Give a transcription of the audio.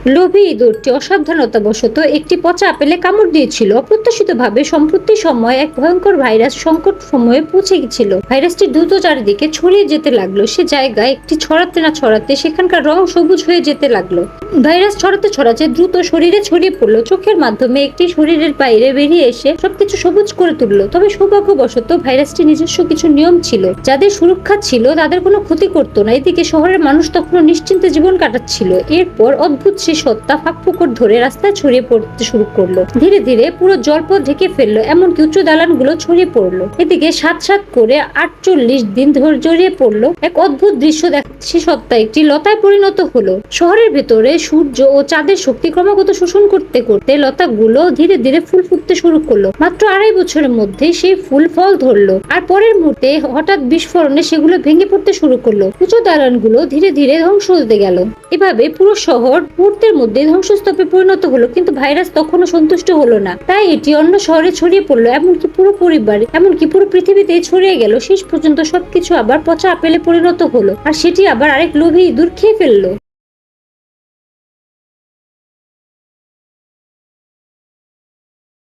লোভী ইঁদুরটি অসাবধানতাবশত একটি পচা আপেলে কামড় দিয়েছিল। অপ্রত্যাশিতভাবে সম্প্রতি সময় এক ভয়ঙ্কর ভাইরাস সংকট সময়ে পৌঁছে গেছিল। ভাইরাসটি দ্রুত চারিদিকে ছড়িয়ে যেতে লাগলো। সে জায়গায় একটি ছড়াতে না ছড়াতে সেখানকার রং সবুজ হয়ে যেতে লাগলো। ভাইরাস ছড়াতে ছড়াতে দ্রুত শরীরে ছড়িয়ে পড়লো। চোখের মাধ্যমে একটি শরীরের বাইরে বেরিয়ে এসে সবকিছু সবুজ করে তুললো। তবে সৌভাগ্যবশত ভাইরাসটি নিজস্ব কিছু নিয়ম ছিল, যাদের সুরক্ষা ছিল তাদের কোনো ক্ষতি করতো না। এদিকে শহরের মানুষ তখনও নিশ্চিন্তে জীবন কাটাচ্ছিল। এরপর অদ্ভুত সে সত্তা ফাঁকফোকর ধরে রাস্তায় ছড়িয়ে পড়তে শুরু করলো। ধীরে ধীরে পুরো জলপথ ঢেকে ফেললো, এমনকি উঁচু দালানগুলো ছড়িয়ে পড়লো। এদিকে সাত সাত করে 48 দিন ধরে জড়িয়ে পড়লো। এক অদ্ভুত দৃশ্য সে সত্তা একটি লতায় পরিণত হলো। শহরের ভেতরে সূর্য ও চাঁদের শক্তি ক্রমাগত শোষণ করতে করতে লতাগুলো ধীরে ধীরে ফুল ফুটতে শুরু করলো। মাত্র 2.5 বছরের মধ্যে সেই ফুল ফল ধরলো। আর পরের মুহূর্তে হঠাৎ বিস্ফোরণে সেগুলো ভেঙে পড়তে শুরু করলো। উঁচু দালানগুলো ধীরে ধীরে ধ্বংস হতে গেল। এভাবে পুরো শহর মুহূর্তের মধ্যে ধ্বংসস্তূপে পরিণত হলো। কিন্তু ভাইরাস তখনও সন্তুষ্ট হলো না, তাই এটি অন্য শহরে ছড়িয়ে পড়লো, এমনকি পুরো পরিবার, এমনকি পুরো পৃথিবীতে ছড়িয়ে গেল। শেষ পর্যন্ত সবকিছু আবার পচা আপেলে পরিণত হলো, আর সেটি আবার আরেক লোভী ইঁদুর খেয়ে ফেললো।